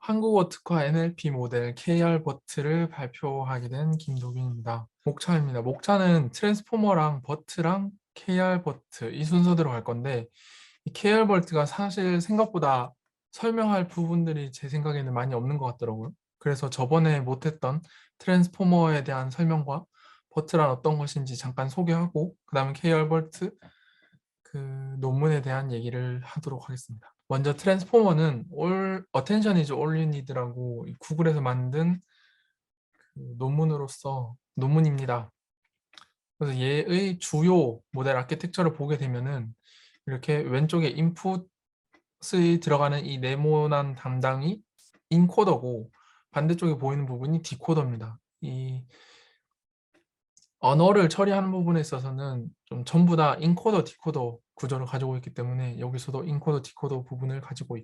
한국어 특화 NLP 모델 KR버트를 발표하게 된 김도균입니다. 목차입니다. 목차는 트랜스포머랑 버트랑 KR버트 이 순서대로 갈 건데 이 KR버트가 사실 생각보다 설명할 부분들이 제 생각에는 많이 없는 것 같더라고요. 그래서 저번에 못했던 트랜스포머에 대한 설명과 버트란 어떤 것인지 잠깐 소개하고 그 다음에 KR버트 그 논문에 대한 얘기를 하도록 하겠습니다. 먼저 트랜스포머는 Attention is all you need라고 구글에서 만든 그 논문입니다. 그래서 얘의 주요 모델 아키텍처를 보게 되면은 이렇게 왼쪽에 인풋이 들어가는 이 네모난 담당이 인코더고 반대쪽에 보이는 부분이 디코더입니다. 이 언어를 처리하는 부분에 있어서는 좀 전부 다 인코더, 디코더 구조를 가지고 있기 때문에 여기서도 인코더, 디코더 부분을 가지고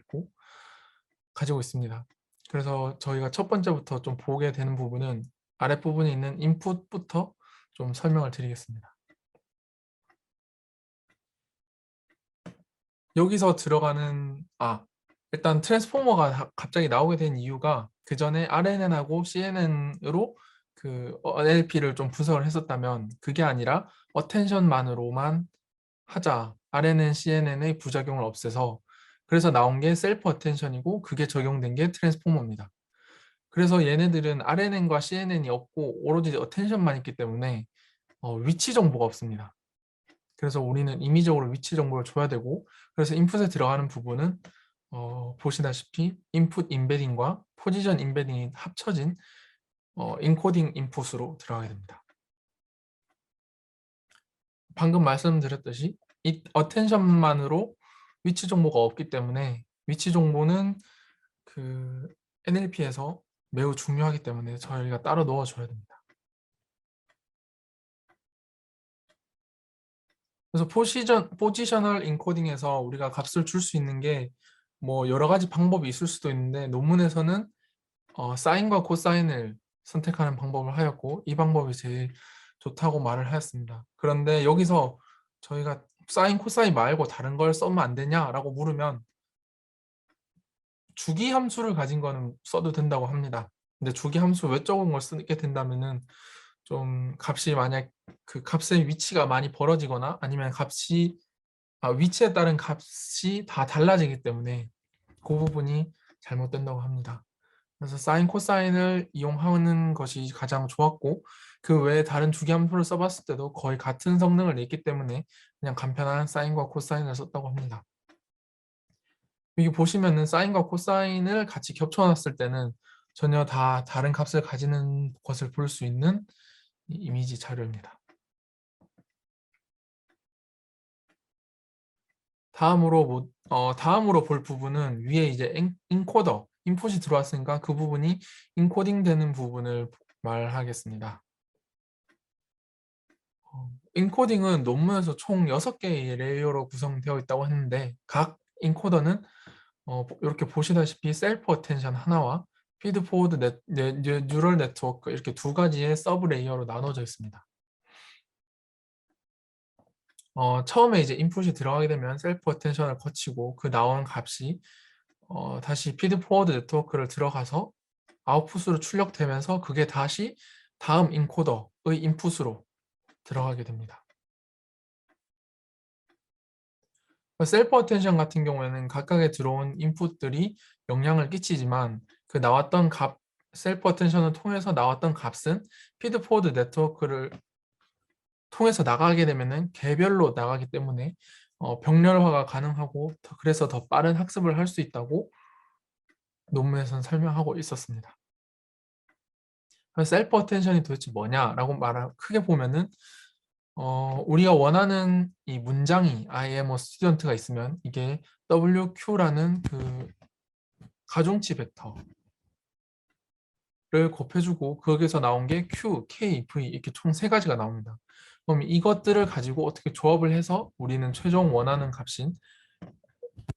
있습니다. 그래서 저희가 첫 번째부터 좀 보게 되는 부분은 아랫부분에 있는 인풋부터 좀 설명을 드리겠습니다. 여기서 들어가는 일단 트랜스포머가 갑자기 나오게 된 이유가 그 전에 RNN하고 CNN으로 그 NLP를 좀 분석을 했었다면 그게 아니라 어텐션만으로만 하자. RNN, CNN의 부작용을 없애서 그래서 나온 게 셀프 어텐션이고 그게 적용된 게 트랜스포머입니다. 그래서 얘네들은 RNN과 CNN이 없고 오로지 어텐션만 있기 때문에 위치 정보가 없습니다. 그래서 우리는 임의적으로 위치 정보를 줘야 되고 그래서 인풋에 들어가는 부분은 보시다시피 인풋 임베딩과 포지션 임베딩이 합쳐진 인코딩 인풋으로 들어가게 됩니다. 방금 말씀드렸듯이 이 어텐션만으로 위치 정보가 없기 때문에 위치 정보는 그 NLP에서 매우 중요하기 때문에 저희가 따로 넣어줘야 됩니다. 그래서 포지셔널 인코딩에서 우리가 값을 줄 수 있는 게 뭐 여러 가지 방법이 있을 수도 있는데 논문에서는 사인과 코사인을 선택하는 방법을 하였고 이 방법이 제일 좋다고 말을 하였습니다. 그런데 여기서 저희가 사인, 코사인 말고 다른 걸 써면 안 되냐라고 물으면 주기 함수를 가진 거는 써도 된다고 합니다. 근데 주기 함수 외적인 걸 쓰게 된다면은 좀 값이 만약 그 값의 위치가 많이 벌어지거나 아니면 위치에 따른 값이 다 달라지기 때문에 그 부분이 잘못된다고 합니다. 그래서 사인, 코사인을 이용하는 것이 가장 좋았고 그 외에 다른 주기함수를 써봤을 때도 거의 같은 성능을 냈기 때문에 그냥 간편한 사인과 코사인을 썼다고 합니다. 여기 보시면은 사인과 코사인을 같이 겹쳐놨을 때는 전혀 다 다른 값을 가지는 것을 볼 수 있는 이미지 자료입니다. 다음으로 볼 부분은 위에 이제 인코더, 인풋이 들어왔으니까 그 부분이 인코딩 되는 부분을 말하겠습니다. 인코딩은 논문에서 총 6개의 레이어로 구성되어 있다고 했는데 각 인코더는 이렇게 보시다시피 셀프 어텐션 하나와 피드 포워드 뉴럴 네트워크 이렇게 두 가지의 서브 레이어로 나눠져 있습니다. 처음에 이제 인풋이 들어가게 되면 셀프 어텐션을 거치고 그 나오는 값이 다시 피드 포워드 네트워크를 들어가서 아웃풋으로 출력되면서 그게 다시 다음 인코더의 인풋으로 들어가게 됩니다. 셀프 어텐션 같은 경우에는 각각의 들어온 인풋들이 영향을 끼치지만 그 나왔던 값, 셀프 어텐션을 통해서 나왔던 값은 피드 포워드 네트워크를 통해서 나가게 되면은 개별로 나가기 때문에 병렬화가 가능하고 그래서 더 빠른 학습을 할 수 있다고 논문에서는 설명하고 있었습니다. 셀프 어텐션이 도대체 뭐냐라고 크게 보면은 우리가 원하는 이 문장이 I am a student가 있으면 이게 WQ라는 그 가중치 벡터를 곱해주고 거기서 나온 게 Q, K, V 이렇게 총 3가지가 나옵니다. 그럼 이것들을 가지고 어떻게 조합을 해서 우리는 최종 원하는 값인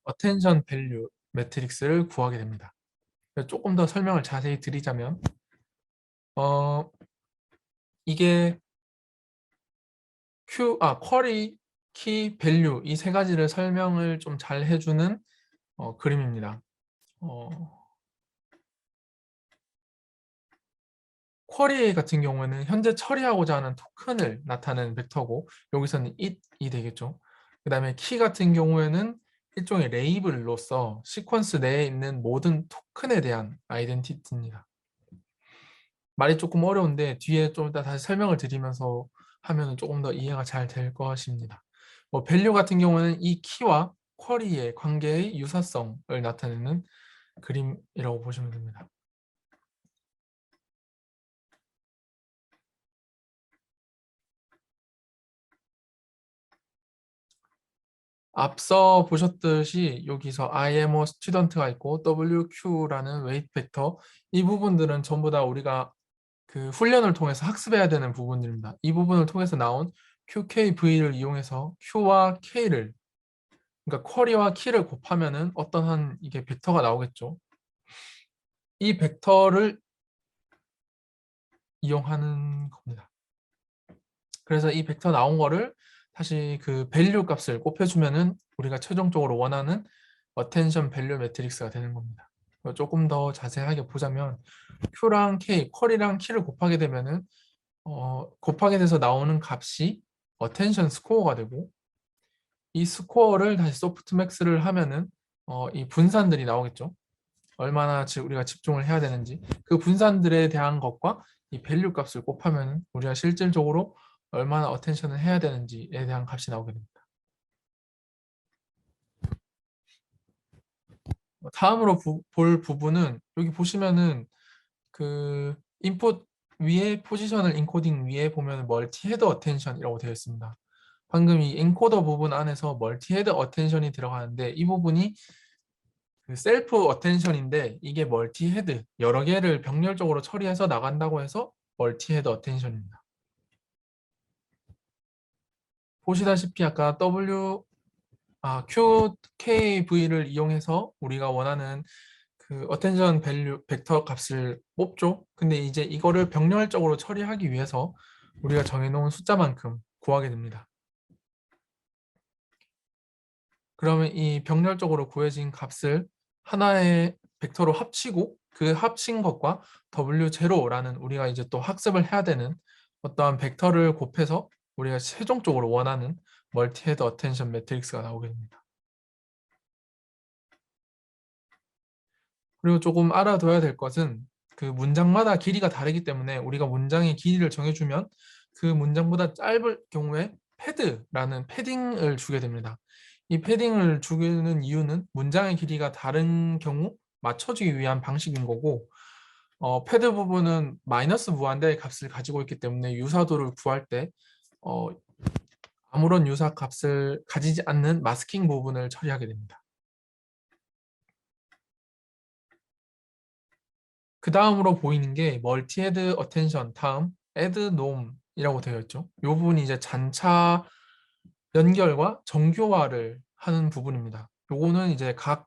attention value 매트릭스를 구하게 됩니다. 조금 더 설명을 자세히 드리자면 이게 쿼리, 키, 밸류 이 3가지를 설명을 좀 잘 해주는 그림입니다. 쿼리 같은 경우에는 현재 처리하고자 하는 토큰을 나타내는 벡터고 여기서는 it이 되겠죠. 그 다음에 키 같은 경우에는 일종의 레이블로서 시퀀스 내에 있는 모든 토큰에 대한 아이덴티티입니다. 말이 조금 어려운데 뒤에 좀 이따 다시 설명을 드리면서 하면 조금 더 이해가 잘 될 것입니다. 뭐 밸류 같은 경우는 이 키와 쿼리의 관계의 유사성을 나타내는 그림이라고 보시면 됩니다. 앞서 보셨듯이 여기서 I am a student가 있고 WQ라는 웨이트 벡터 이 부분들은 전부 다 우리가 그 훈련을 통해서 학습해야 되는 부분들입니다. 이 부분을 통해서 나온 QKV를 이용해서 Q와 K를 그러니까 쿼리와 키를 곱하면은 어떠한 이게 벡터가 나오겠죠. 이 벡터를 이용하는 겁니다. 그래서 이 벡터 나온 거를 다시 그 밸류 값을 곱해주면은 우리가 최종적으로 원하는 어텐션 밸류 매트릭스가 되는 겁니다. 조금 더 자세하게 보자면 Q랑 K, 쿼리랑 키를 곱하게 되면은 곱하게 돼서 나오는 값이 어텐션 스코어가 되고 이 스코어를 다시 소프트맥스를 하면은 이 분산들이 나오겠죠. 얼마나 우리가 집중을 해야 되는지 그 분산들에 대한 것과 이 밸류 값을 곱하면 우리가 실질적으로 얼마나 어텐션을 해야 되는지에 대한 값이 나오게 됩니다. 다음으로 볼 부분은 여기 보시면은 그 인풋 위에 포지셔널 인코딩 위에 보면 멀티 헤드 어텐션이라고 되어 있습니다. 방금 이 엔코더 부분 안에서 멀티 헤드 어텐션이 들어가는데 이 부분이 그 셀프 어텐션인데 이게 멀티 헤드 여러 개를 병렬적으로 처리해서 나간다고 해서 멀티 헤드 어텐션입니다. 보시다시피 아까 QKV를 이용해서 우리가 원하는 그 어텐션 밸류 벡터 값을 뽑죠. 근데 이제 이거를 병렬적으로 처리하기 위해서 우리가 정해놓은 숫자만큼 구하게 됩니다. 그러면 이 병렬적으로 구해진 값을 하나의 벡터로 합치고 그 합친 것과 W0라는 우리가 이제 또 학습을 해야 되는 어떠한 벡터를 곱해서 우리가 최종적으로 원하는 멀티헤드 어텐션 매트릭스가 나오게 됩니다. 그리고 조금 알아둬야 될 것은 그 문장마다 길이가 다르기 때문에 우리가 문장의 길이를 정해주면 그 문장보다 짧을 경우에 패드라는 패딩을 주게 됩니다. 이 패딩을 주는 이유는 문장의 길이가 다른 경우 맞춰주기 위한 방식인 거고 패드 부분은 마이너스 무한대의 값을 가지고 있기 때문에 유사도를 구할 때 어, 아무런 유사 값을 가지지 않는 마스킹 부분을 처리하게 됩니다. 그 다음으로 보이는 게 멀티 헤드 어텐션 다음 add nom이라고 되어 있죠. 이 부분이 이제 잔차 연결과 정교화를 하는 부분입니다. 요거는 이제 각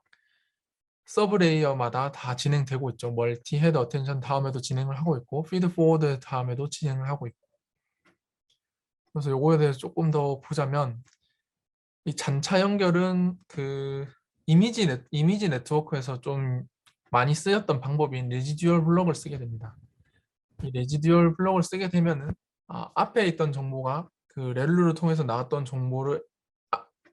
서브 레이어마다 다 진행되고 있죠. 멀티 헤드 어텐션 다음에도 진행을 하고 있고 피드 포워드 다음에도 진행을 하고 있고 그래서 요거에 대해서 조금 더 보자면 이 잔차 연결은 그 이미지 네트워크에서 좀 많이 쓰였던 방법인 레지듀얼 블럭을 쓰게 됩니다. 이 레지듀얼 블럭을 쓰게 되면은 앞에 있던 정보가 그 렐루를 통해서 나왔던 정보를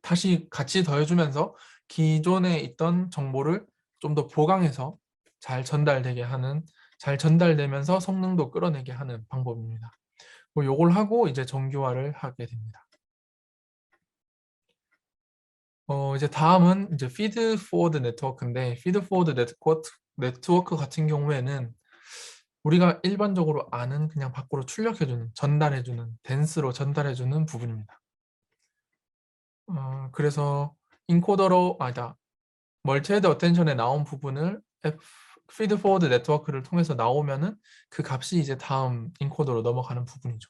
다시 같이 더해주면서 기존에 있던 정보를 좀 더 보강해서 잘 전달되면서 성능도 끌어내게 하는 방법입니다. 뭐 요걸 하고 이제 정교화를 하게 됩니다. 이제 다음은 이제 피드 포워드 네트워크인데 피드 포워드 네트워크 같은 경우에는 우리가 일반적으로 아는 그냥 밖으로 출력해주는 전달해주는 댄스로 전달해주는 부분입니다. 그래서 인코더로 아니다 멀티헤드 어텐션에 나온 부분을 피드 포워드 네트워크를 통해서 나오면은 그 값이 이제 다음 인코더로 넘어가는 부분이죠.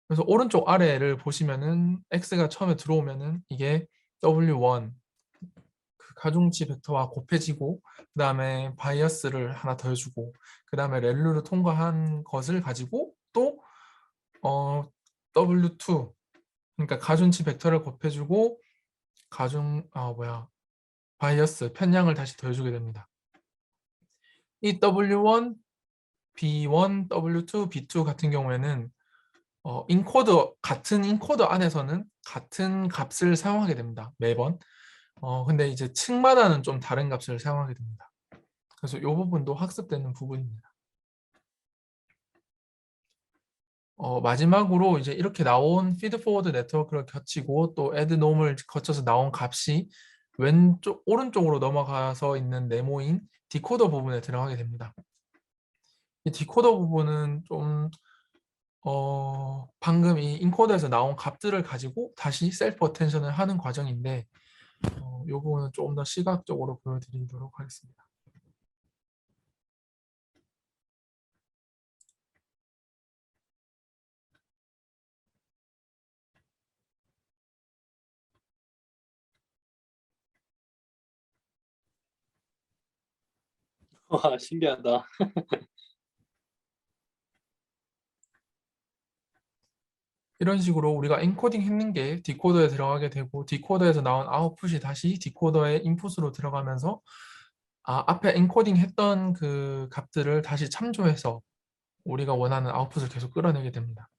그래서 오른쪽 아래를 보시면은 x가 처음에 들어오면은 이게 w1 그 가중치 벡터와 곱해지고 그 다음에 바이어스를 하나 더해주고 그 다음에 렐루를 통과한 것을 가지고 또 w2 그러니까 가중치 벡터를 곱해주고 바이어스 편향을 다시 더해주게 됩니다. 이 w1 B1, W2, B2 같은 경우에는 인코더 같은 인코더 안에서는 같은 값을 사용하게 됩니다. 매번. 근데 이제 층마다는 좀 다른 값을 사용하게 됩니다. 그래서 이 부분도 학습되는 부분입니다. 마지막으로 이제 이렇게 나온 피드 포워드 네트워크를 겹치고 또 애드 놈을 거쳐서 나온 값이 오른쪽으로 넘어가서 있는 네모인 디코더 부분에 들어가게 됩니다. 이 디코더 부분은 좀 방금 이 인코더에서 나온 값들을 가지고 다시 셀프 어텐션을 하는 과정인데 이 부분은 조금 더 시각적으로 보여드리도록 하겠습니다. 와, 신기하다. 이런 식으로 우리가 엔코딩 했는 게 디코더에 들어가게 되고 디코더에서 나온 아웃풋이 다시 디코더의 인풋으로 들어가면서 앞에 엔코딩 했던 그 값들을 다시 참조해서 우리가 원하는 아웃풋을 계속 끌어내게 됩니다.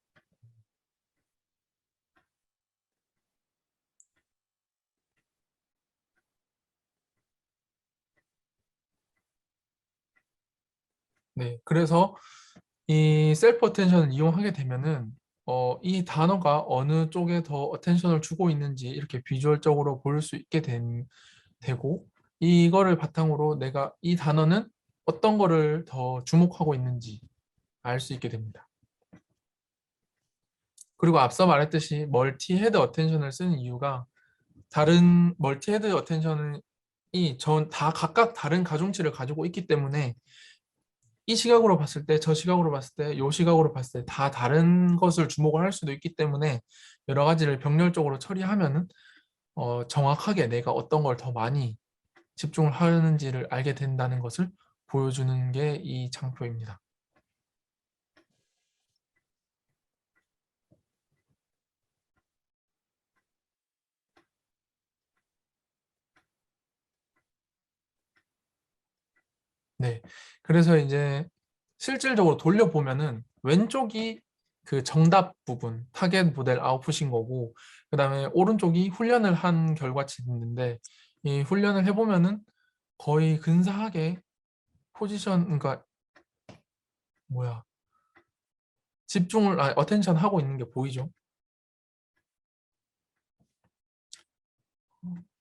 네, 그래서 이 셀프 어텐션을 이용하게 되면은 이 단어가 어느 쪽에 더 어텐션을 주고 있는지 이렇게 비주얼적으로 볼 수 있게 되고 이거를 바탕으로 내가 이 단어는 어떤 거를 더 주목하고 있는지 알 수 있게 됩니다. 그리고 앞서 말했듯이 멀티 헤드 어텐션을 쓰는 이유가 다른 멀티 헤드 어텐션이 다 각각 다른 가중치를 가지고 있기 때문에 이 시각으로 봤을 때, 저 시각으로 봤을 때, 요 시각으로 봤을 때 다 다른 것을 주목을 할 수도 있기 때문에 여러 가지를 병렬적으로 처리하면은 정확하게 내가 어떤 걸 더 많이 집중을 하는지를 알게 된다는 것을 보여주는 게 이 장표입니다. 네. 그래서 이제 실질적으로 돌려보면은 왼쪽이 그 정답 부분, 타겟 모델 아웃풋인 거고, 그 다음에 오른쪽이 훈련을 한 결과치인데, 이 훈련을 해보면은 거의 근사하게 그러니까 뭐야, 어텐션 하고 있는 게 보이죠?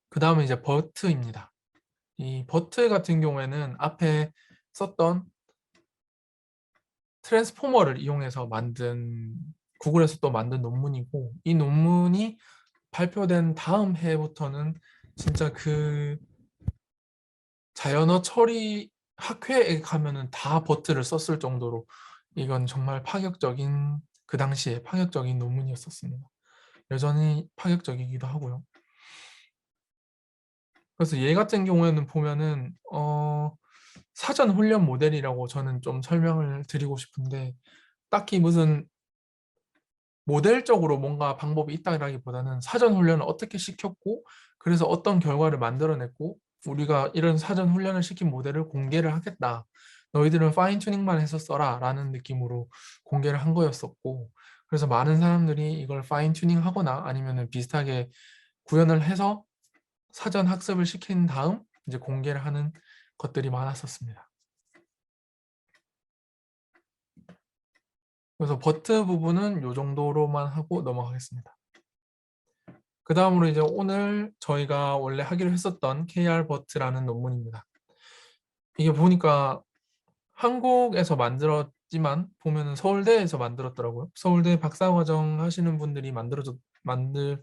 그 다음에 이제 버트입니다. 이 버트 같은 경우에는 앞에 썼던 트랜스포머를 이용해서 구글에서 또 만든 논문이고, 이 논문이 발표된 다음 해부터는 진짜 그 자연어 처리 학회에 가면은 다 버트를 썼을 정도로 이건 정말 그 당시에 파격적인 논문이었었습니다. 여전히 파격적이기도 하고요. 그래서 얘 같은 경우에는 보면은 사전 훈련 모델이라고 저는 좀 설명을 드리고 싶은데 딱히 무슨 모델적으로 뭔가 방법이 있다라기보다는 사전 훈련을 어떻게 시켰고 그래서 어떤 결과를 만들어냈고 우리가 이런 사전 훈련을 시킨 모델을 공개를 하겠다. 너희들은 파인 튜닝만 해서 써라 라는 느낌으로 공개를 한 거였었고 그래서 많은 사람들이 이걸 파인 튜닝 하거나 아니면 비슷하게 구현을 해서 사전 학습을 시킨 다음 이제 공개를 하는 것들이 많았었습니다. 그래서 버트 부분은 이 정도로만 하고 넘어가겠습니다. 그 다음으로 이제 오늘 저희가 원래 하기로 했었던 KR 버트라는 논문입니다. 이게 보니까 한국에서 만들었지만 보면은 서울대에서 만들었더라고요. 서울대 박사과정 하시는 분들이 만들었고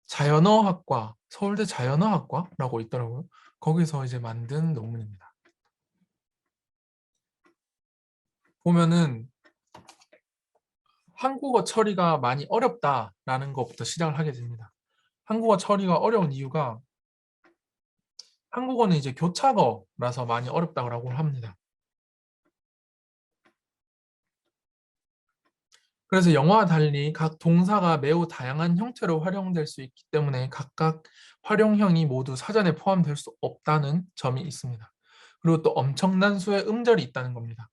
자연어학과, 서울대 자연어학과라고 있더라고요. 거기서 이제 만든 논문입니다. 보면은 한국어 처리가 많이 어렵다라는 것부터 시작을 하게 됩니다. 한국어 처리가 어려운 이유가 한국어는 이제 교차어라서 많이 어렵다고 합니다. 그래서 영어와 달리 각 동사가 매우 다양한 형태로 활용될 수 있기 때문에 각각 활용형이 모두 사전에 포함될 수 없다는 점이 있습니다. 그리고 또 엄청난 수의 음절이 있다는 겁니다.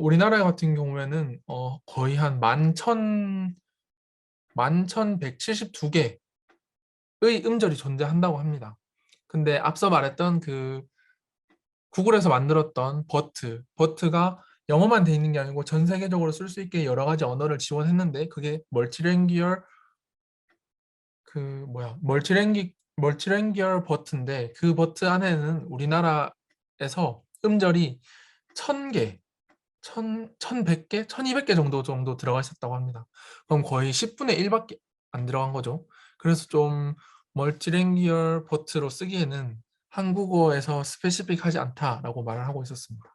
우리나라 같은 경우에는 거의 한 11,172개의 음절이 존재한다고 합니다. 근데 앞서 말했던 그 구글에서 만들었던 버트가 영어만 돼 있는 게 아니고 전 세계적으로 쓸 수 있게 여러 가지 언어를 지원했는데 그게 멀티랭귀얼 버트인데 그 버트 안에는 우리나라에서 음절이 1,000개, 1,100개, 1,200개 정도 들어가 있었다고 합니다. 그럼 거의 10분의 1밖에 안 들어간 거죠. 그래서 좀 멀티랭귀얼 버트로 쓰기에는 한국어에서 스페시픽하지 않다라고 말을 하고 있었습니다.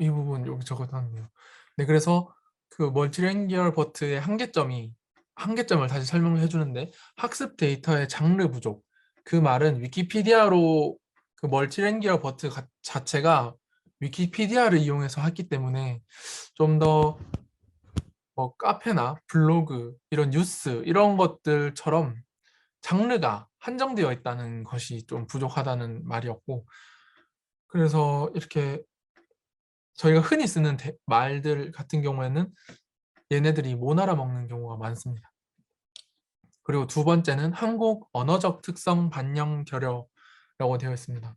이 부분 여기 적어놨네요. 네, 그래서 그 멀티랭귀얼 버트의 한계점을 다시 설명을 해주는데 학습 데이터의 장르 부족. 그 말은 위키피디아로 그 멀티랭귀얼 버트 자체가 위키피디아를 이용해서 했기 때문에 좀 더 뭐 카페나 블로그 이런 뉴스 이런 것들처럼 장르가 한정되어 있다는 것이 좀 부족하다는 말이었고 그래서 이렇게 저희가 흔히 쓰는 말들 같은 경우에는 얘네들이 못 알아먹는 경우가 많습니다. 그리고 두 번째는 한국 언어적 특성 반영 결여라고 되어 있습니다.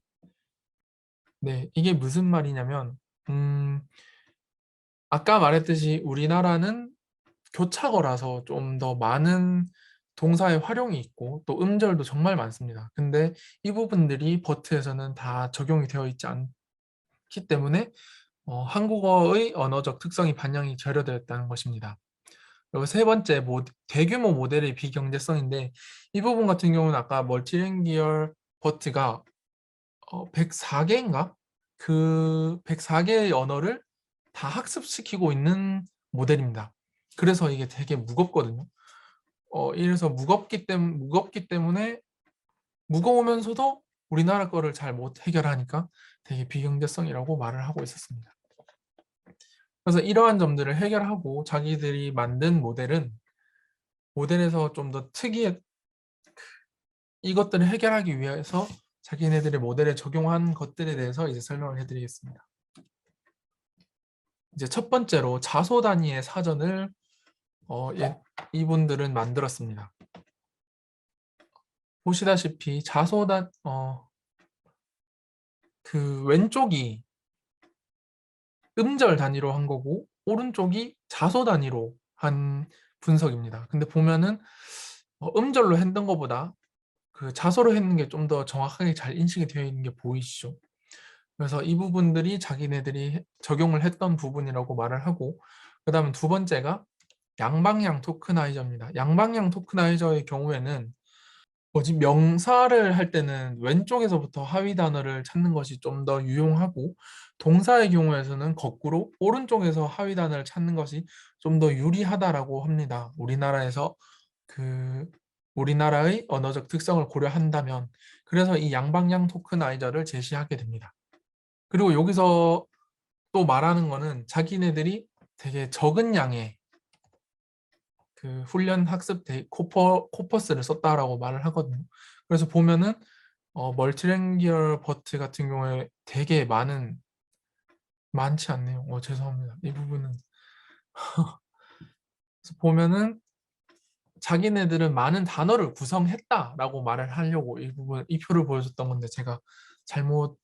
네, 이게 무슨 말이냐면 아까 말했듯이 우리나라는 교차어라서 좀 더 많은 동사의 활용이 있고 또 음절도 정말 많습니다. 근데 이 부분들이 버트에서는 다 적용이 되어 있지 않기 때문에 한국어의 언어적 특성이 반영이 결여되었다는 것입니다. 그리고 세 번째, 대규모 모델의 비경제성인데 이 부분 같은 경우는 아까 멀티랭귀얼 버트가 104개인가? 그 104개의 언어를 다 학습시키고 있는 모델입니다. 그래서 이게 되게 무겁거든요. 이래서 무겁기 때문에 무거우면서도 우리나라 거를 잘 못 해결하니까 되게 비경제성이라고 말을 하고 있었습니다. 그래서 이러한 점들을 해결하고 자기들이 만든 모델에서 좀 더 이것들을 해결하기 위해서 자기네들의 모델에 적용한 것들에 대해서 이제 설명을 해드리겠습니다. 이제 첫 번째로 자소 단위의 사전을 이분들은 만들었습니다. 보시다시피 그 왼쪽이 음절 단위로 한 거고 오른쪽이 자소 단위로 한 분석입니다. 근데 보면은 음절로 했던 것보다 그 자소로 했는 게 좀 더 정확하게 잘 인식이 되어 있는 게 보이시죠? 그래서 이 부분들이 자기네들이 적용을 했던 부분이라고 말을 하고 그 다음에 두 번째가 양방향 토크나이저입니다. 양방향 토크나이저의 경우에는 명사를 할 때는 왼쪽에서부터 하위 단어를 찾는 것이 좀 더 유용하고 동사의 경우에서는 거꾸로 오른쪽에서 하위 단어를 찾는 것이 좀 더 유리하다라고 합니다. 그 우리나라의 언어적 특성을 고려한다면 그래서 이 양방향 토크나이저를 제시하게 됩니다. 그리고 여기서 또 말하는 거는 자기네들이 되게 적은 양의 그 훈련 학습 코퍼스를 썼다라고 말을 하거든요. 그래서 보면은 멀티랭귀얼 버트 같은 경우에 되게 많지 않네요. 죄송합니다. 이 부분은 그래서 보면은 자기네들은 많은 단어를 구성했다라고 말을 하려고 이 표를 보여줬던 건데 제가 잘못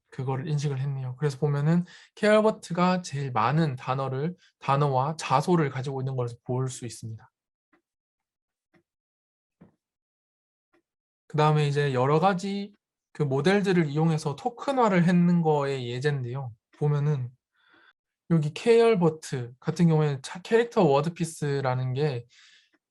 그거를 인식을 했네요. 그래서 보면은 케어버트가 제일 많은 단어와 자소를 가지고 있는 것을 볼 수 있습니다. 그 다음에 이제 여러 가지 그 모델들을 이용해서 토큰화를 했는 거의 예제인데요. 보면은 여기 케어버트 같은 경우에는 캐릭터 워드피스라는 게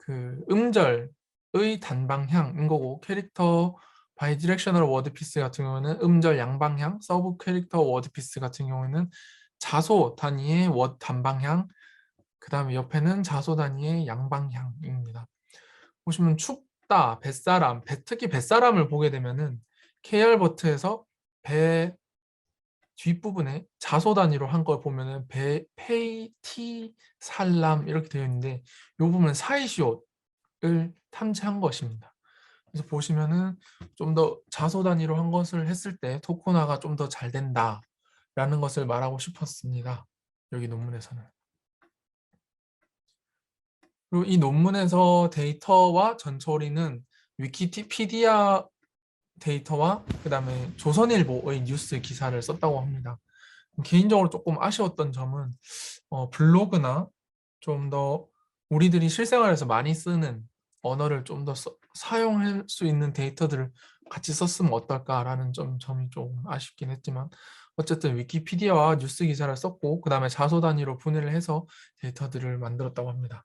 그 음절의 단방향인 거고 캐릭터 바이디렉셔널 워드피스 같은 경우는 음절 양방향, 서브 캐릭터 워드피스 같은 경우에는 자소 단위의 단방향, 그 다음에 옆에는 자소 단위의 양방향입니다. 보시면 춥다, 뱃사람, 특히 뱃사람을 보게 되면은 케얼버트에서 배 뒷부분에 자소 단위로 한 걸 보면은 페이티 살람 이렇게 되어 있는데 이 부분은 사이시옷을 탐지한 것입니다. 그래서 보시면은 좀 더 자소 단위로 한 것을 했을 때 토코나가 좀 더 잘 된다라는 것을 말하고 싶었습니다. 여기 논문에서는. 그리고 이 논문에서 데이터와 전처리는 위키피디아 데이터와 그다음에 조선일보의 뉴스 기사를 썼다고 합니다. 개인적으로 조금 아쉬웠던 점은 블로그나 좀 더 우리들이 실생활에서 많이 쓰는 언어를 좀 더 사용할 수 있는 데이터들을 같이 썼으면 어떨까라는 점이 좀 아쉽긴 했지만 어쨌든 위키피디아와 뉴스 기사를 썼고 그 다음에 자소 단위로 분해를 해서 데이터들을 만들었다고 합니다.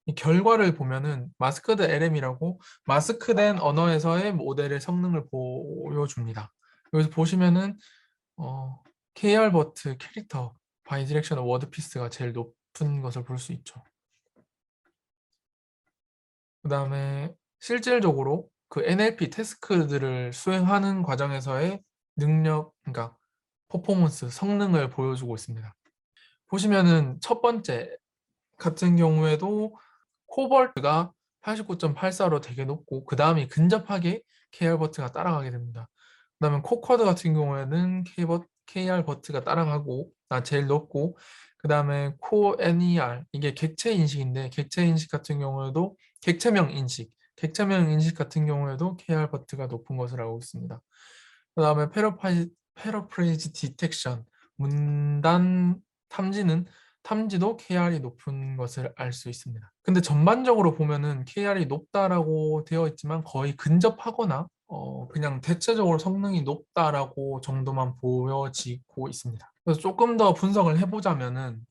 이 결과를 보면은 마스크드 LM이라고 마스크된 언어에서의 모델의 성능을 보여줍니다. 여기서 보시면은 KR버트 캐릭터 바이디렉셔널 워드 피스가 제일 높은 것을 볼 수 있죠. 그 다음에 실질적으로 그 NLP 태스크들을 수행하는 과정에서의 능력, 그러니까 퍼포먼스, 성능을 보여주고 있습니다. 보시면은 첫 번째 같은 경우에도 코벌트가 89.84로 되게 높고 그 다음이 근접하게 KR버트가 따라가게 됩니다. 그 다음에 코쿼드 같은 경우에는 KR버트가 따라가고 제일 높고 그 다음에 코NER 이게 객체 인식인데 객체 인식 같은 경우에도 객체명 인식 같은 경우에도 KR버트가 높은 것을 알고 있습니다. 그 다음에 패러프레이즈 디텍션 문단 탐지도 KR이 높은 것을 알 수 있습니다. 근데 전반적으로 보면은 KR이 높다라고 되어 있지만 거의 근접하거나 그냥 대체적으로 성능이 높다라고 정도만 보여지고 있습니다. 그래서 조금 더 분석을 해보자면은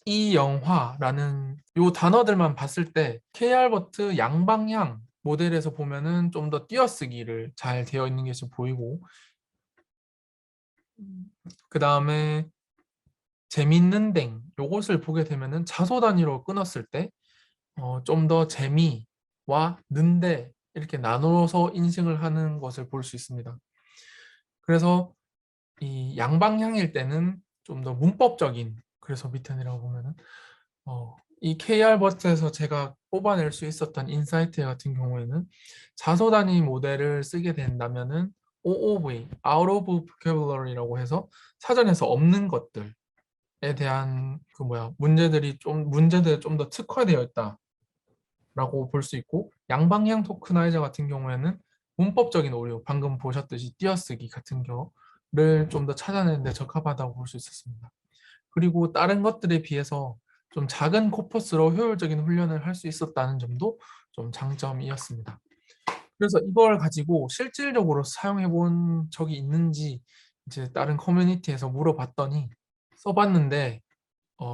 이 영화라는 요 단어들만 봤을 때 KR버트 양방향 모델에서 보면은 좀 더 띄어쓰기를 잘 되어 있는 것이 보이고 그 다음에 재밌는 댕 요것을 보게 되면은 자소 단위로 끊었을 때 좀 더 재미와 는데 이렇게 나눠서 인식을 하는 것을 볼 수 있습니다. 그래서 이 양방향일 때는 좀 더 문법적인 그래서 밑에라고 보면은 이 KR버트에서 제가 뽑아낼 수 있었던 인사이트 같은 경우에는 자소 단위 모델을 쓰게 된다면은 OOV, Out of Vocabulary라고 해서 사전에서 없는 것들에 대한 문제들이 좀 더 특화되어 있다라고 볼 수 있고 양방향 토크나이저 같은 경우에는 문법적인 오류, 방금 보셨듯이 띄어쓰기 같은 경우를 좀 더 찾아내는 데 적합하다고 볼 수 있었습니다. 그리고 다른 것들에 비해서 좀 작은 코퍼스로 효율적인 훈련을 할 수 있었다는 점도 좀 장점이었습니다. 그래서 이걸 가지고 실질적으로 사용해 본 적이 있는지 이제 다른 커뮤니티에서 물어봤더니 써봤는데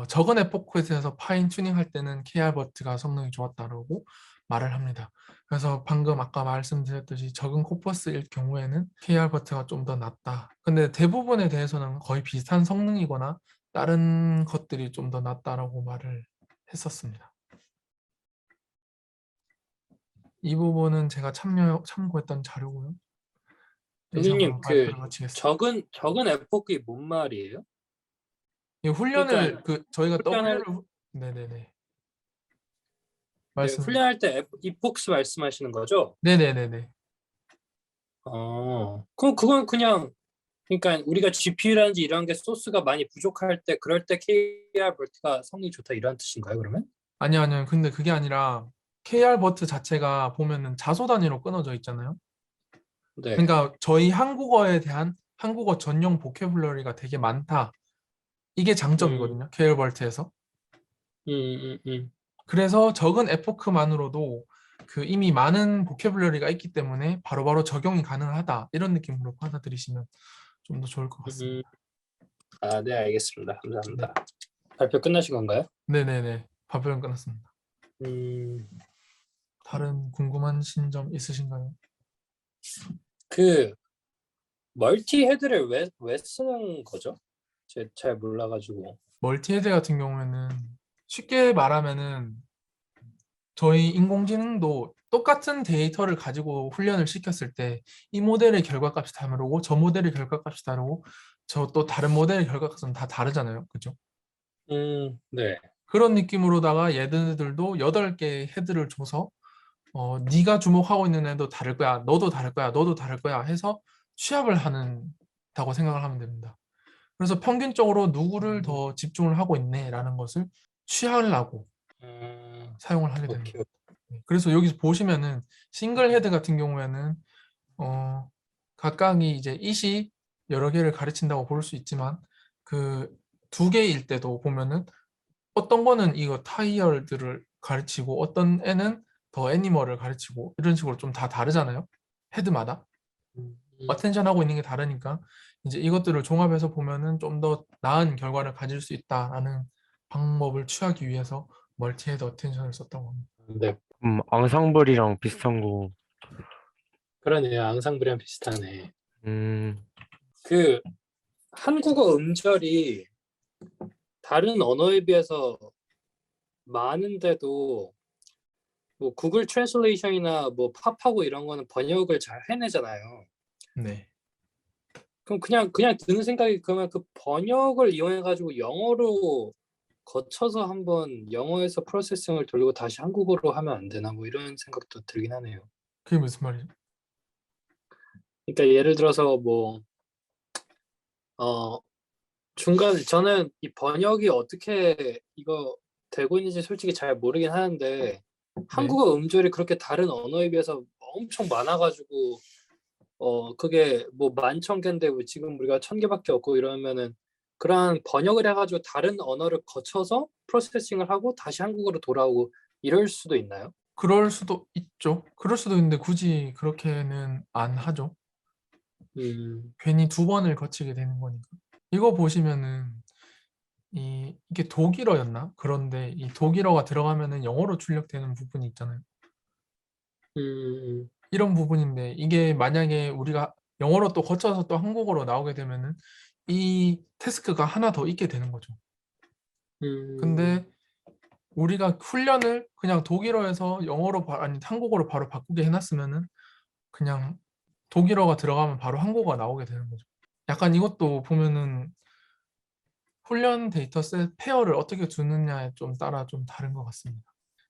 적은 에포켓에서 파인 튜닝 할 때는 KR버트가 성능이 좋았다고 말을 합니다. 그래서 방금 아까 말씀드렸듯이 적은 코퍼스일 경우에는 KR버트가 좀 더 낫다. 근데 대부분에 대해서는 거의 비슷한 성능이거나 다른 것들이 좀 더 낫다라고 말을 했었습니다. 이 부분은 제가 참고했던 자료고요. 선생님, 이상으로 발표를 마치겠습니다. 적은 에포크이 뭔 말이에요? 이 훈련을 그러니까 저희가 훈련할 네네네 네, 말씀 훈련할 때 이폭스 말씀하시는 거죠? 네네네네 그럼 그건 그냥 그러니까 우리가 GPU라든지 이런 게 소스가 많이 부족할 때 그럴 때 KR버트가 성능이 좋다 이런 뜻인가요, 그러면? 아니요. 근데 그게 아니라 KR버트 자체가 보면은 자소 단위로 끊어져 있잖아요. 네. 그러니까 저희 한국어에 대한 한국어 전용 보캐블러리가 되게 많다. 이게 음, 장점이거든요. KR버트에서. 음, 음. 그래서 적은 에포크만으로도 그 이미 많은 보캐블러리가 있기 때문에 바로바로 적용이 가능하다. 이런 느낌으로 받아들이시면 좀 더 좋을 것 음. 같습니다. 네, 알겠습니다. 네. 감사합니다. 발표 끝나신 건가요? 네네네. 발표는 끝났습니다. 음, 다른 궁금한 점 있으신가요? 그 멀티 헤드를 왜 쓰는 거죠? 제가 잘 몰라가지고. 멀티헤드 같은 경우에는 쉽게 말하면은 저희 인공지능도 똑같은 데이터를 가지고 훈련을 시켰을 때 이 모델의 결과값이 다르고 저 모델의 결과값이 다르고 저 또 다른 모델의 결과값은 다 다르잖아요. 그죠? 네. 그런 느낌으로다가 얘네들도 8개 헤드를 줘서 네가 주목하고 있는 애도 다를 거야. 너도 다를 거야. 너도 다를 거야. 해서 취합을 하는다고 생각을 하면 됩니다. 그래서 평균적으로 누구를 더 집중을 하고 있네라는 것을 취하려고 사용을 하게 됩니다. 오케이. 그래서 여기서 보시면은 싱글 헤드 같은 경우에는 각각이 이제 it이 여러 개를 가르친다고 볼 수 있지만 그 2개일 때도 보면은 어떤 거는 이거 타이어들을 가르치고 어떤 애는 더 애니멀을 가르치고 이런 식으로 좀 다 다르잖아요. 헤드마다 음, 어텐션 하고 있는 게 다르니까 이제 이것들을 종합해서 보면은 좀 더 나은 결과를 가질 수 있다라는 방법을 취하기 위해서 멀티헤드 어텐션을 썼다고 합니다. 네, 앙상블이랑 비슷한 거. 그러네요. 앙상블이랑 비슷하네. 음, 그 한국어 음절이 다른 언어에 비해서 많은데도 뭐 구글 트랜슬레이션이나 뭐 팝하고 이런 거는 번역을 잘 해내잖아요. 네. 그럼 그냥 드는 생각이 그러면 그 번역을 이용해 가지고 영어로 거쳐서 한번 영어에서 프로세싱을 돌리고 다시 한국어로 하면 안 되나 뭐 이런 생각도 들긴 하네요. 그게 무슨 말이죠? 그러니까 예를 들어서 뭐 중간에 저는 이 번역이 어떻게 이거 되고 있는지 솔직히 잘 모르긴 하는데 네. 한국어 음절이 그렇게 다른 언어에 비해서 엄청 많아가지고 그게 뭐 11,000개인데 뭐 지금 우리가 1,000개밖에 없고 이러면은 그러한 번역을 해가지고 다른 언어를 거쳐서 프로세싱을 하고 다시 한국어로 돌아오고 이럴 수도 있나요? 그럴 수도 있죠. 그럴 수도 있는데 굳이 그렇게는 안 하죠. 음, 괜히 2번을 거치게 되는 거니까. 이거 보시면은 이게 독일어였나? 그런데 이 독일어가 들어가면은 영어로 출력되는 부분이 있잖아요. 음, 이런 부분인데 이게 만약에 우리가 영어로 또 거쳐서 또 한국어로 나오게 되면은 이 태스크가 하나 더 있게 되는 거죠. 근데 우리가 훈련을 그냥 독일어에서 영어로 아니 한국어로 바로 바꾸게 해놨으면은 그냥 독일어가 들어가면 바로 한국어가 나오게 되는 거죠. 약간 이것도 보면은 훈련 데이터셋 페어를 어떻게 두느냐에 좀 따라 좀 다른 것 같습니다.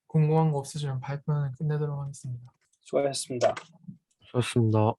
궁금한 거 없으시면 발표는 끝내도록 하겠습니다. 수고하셨습니다. 좋습니다.